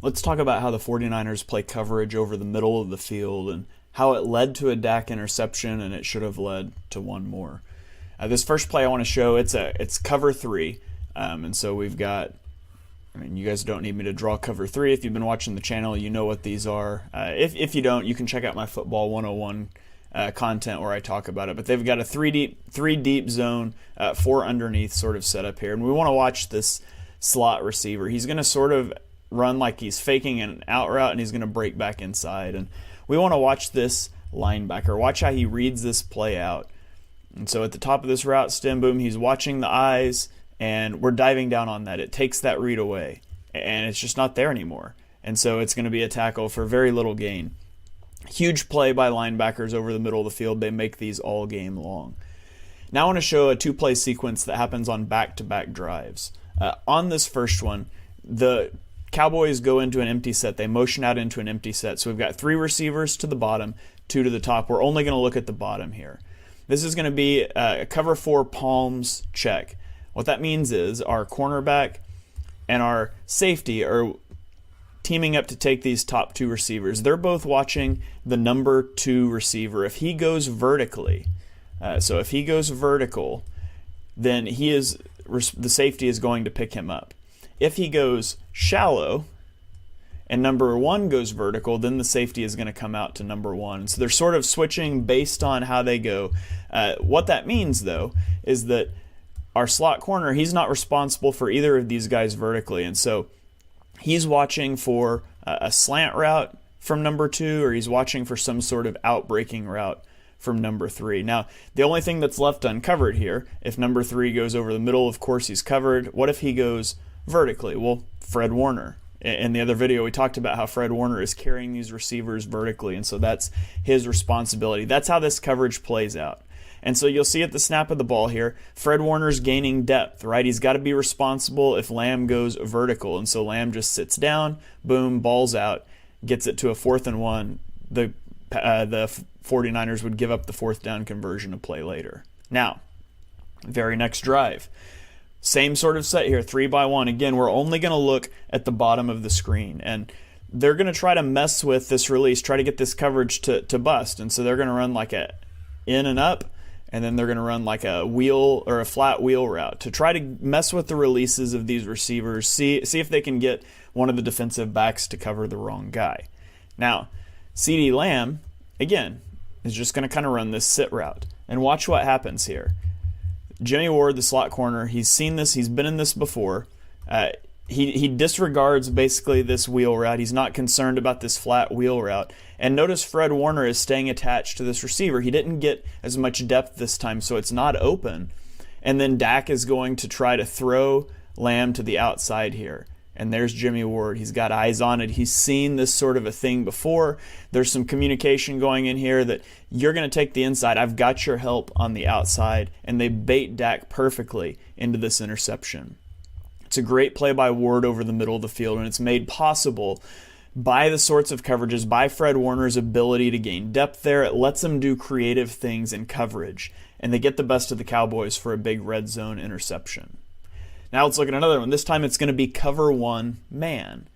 Let's talk about how the 49ers play coverage over the middle of the field and how it led to a Dak interception, and it should have led to one more. This first play I want to show, it's cover 3. And so we've got, you guys don't need me to draw cover 3. If you've been watching the channel, you know what these are. If you don't, you can check out my Football 101 content where I talk about it. But they've got a three deep zone, 4 underneath sort of setup here. And we want to watch this slot receiver. He's going to sort of run like he's faking an out route, and he's going to break back inside. And we want to watch this linebacker. Watch how he reads this play out. And so at the top of this route stem, boom, he's watching the eyes, and we're diving down on that. It takes that read away, and it's just not there anymore. And so it's going to be a tackle for very little gain. Huge play by linebackers over the middle of the field. They make these all game long. Now I want to show a 2-play sequence that happens on back-to-back drives. On this first one, the Cowboys go into an empty set. They motion out into an empty set. So we've got 3 receivers to the bottom, 2 to the top. We're only going to look at the bottom here. This is going to be a cover 4 palms check. What that means is our cornerback and our safety are teaming up to take these top 2 receivers. They're both watching the number 2 receiver. If he goes vertically, if he goes vertical, then the safety is going to pick him up. If he goes shallow and number 1 goes vertical, then the safety is going to come out to number 1. So they're sort of switching based on how they go. What that means, though, is that our slot corner, he's not responsible for either of these guys vertically. And so he's watching for a slant route from number 2, or he's watching for some sort of out-breaking route from number 3. Now, the only thing that's left uncovered here, if number 3 goes over the middle, of course he's covered. What if he goes vertically? Well, Fred Warner. In the other video, we talked about how Fred Warner is carrying these receivers vertically, and so that's his responsibility. That's how this coverage plays out. And so you'll see at the snap of the ball here, Fred Warner's gaining depth, right? He's got to be responsible if Lamb goes vertical. And so Lamb just sits down, boom, ball's out, gets it to a 4th and 1. The 49ers would give up the 4th down conversion a play later. Now, very next drive. Same sort of set here, 3-by-1. Again, we're only going to look at the bottom of the screen. And they're going to try to mess with this release, try to get this coverage to bust. And so they're going to run like a in and up, and then they're going to run like a wheel or a flat wheel route to try to mess with the releases of these receivers, see if they can get one of the defensive backs to cover the wrong guy. Now, CeeDee Lamb, again, is just going to kind of run this sit route. And watch what happens here. Jimmy Ward, the slot corner, he's seen this, he's been in this before. He disregards basically this wheel route. He's not concerned about this flat wheel route. And notice Fred Warner is staying attached to this receiver. He didn't get as much depth this time, so it's not open. And then Dak is going to try to throw Lamb to the outside here. And there's Jimmy Ward. He's got eyes on it. He's seen this sort of a thing before. There's some communication going in here that you're going to take the inside. I've got your help on the outside. And they bait Dak perfectly into this interception. It's a great play by Ward over the middle of the field, and it's made possible by the sorts of coverages, by Fred Warner's ability to gain depth there. It lets them do creative things in coverage, and they get the best of the Cowboys for a big red zone interception. Now let's look at another one. This time it's going to be cover 1 man.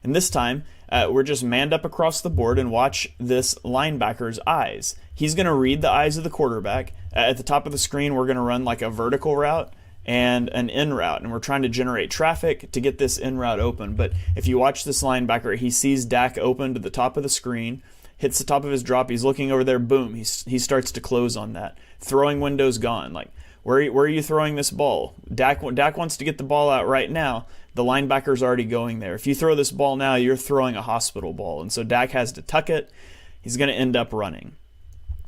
And this time we're just manned up across the board, and watch this linebacker's eyes. He's going to read the eyes of the quarterback. At the top of the screen, we're going to run like a vertical route and an in route, and we're trying to generate traffic to get this in route open. But if you watch this linebacker, he sees Dak open to the top of the screen, hits the top of his drop, he's looking over there, boom, he starts to close on that. Throwing window's gone. Like, where are you throwing this ball? Dak wants to get the ball out right now. The linebacker's already going there. If you throw this ball now, you're throwing a hospital ball. And so Dak has to tuck it. He's going to end up running.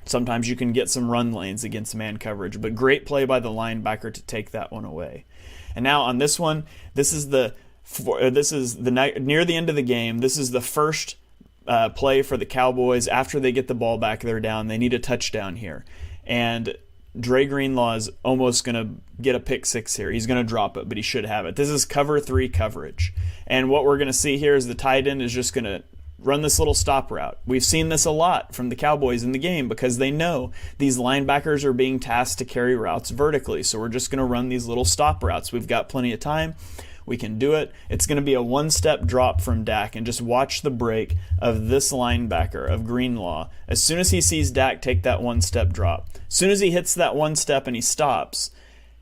Sometimes you can get some run lanes against man coverage, but great play by the linebacker to take that one away. And now on this one, this is near the end of the game. This is the first play for the Cowboys. After they get the ball back, they're down. They need a touchdown here. And Dre Greenlaw is almost going to get a pick 6 here. He's going to drop it, but he should have it. This is cover 3 coverage. And what we're going to see here is the tight end is just going to run this little stop route. We've seen this a lot from the Cowboys in the game because they know these linebackers are being tasked to carry routes vertically. So we're just going to run these little stop routes. We've got plenty of time. We can do it. It's going to be a one-step drop from Dak, and just watch the break of this linebacker, of Greenlaw. As soon as he sees Dak take that one-step drop, as soon as he hits that one step and he stops,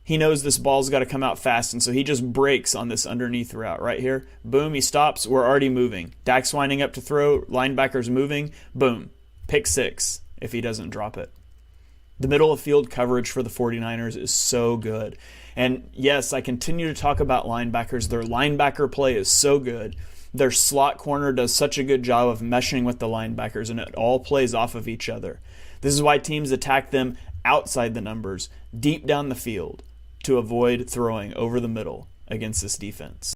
he knows this ball's got to come out fast, and so he just breaks on this underneath route right here. Boom, he stops. We're already moving. Dak's winding up to throw. Linebacker's moving. Boom. Pick 6 if he doesn't drop it. The middle of field coverage for the 49ers is so good. And yes, I continue to talk about linebackers. Their linebacker play is so good. Their slot corner does such a good job of meshing with the linebackers, and it all plays off of each other. This is why teams attack them outside the numbers, deep down the field, to avoid throwing over the middle against this defense.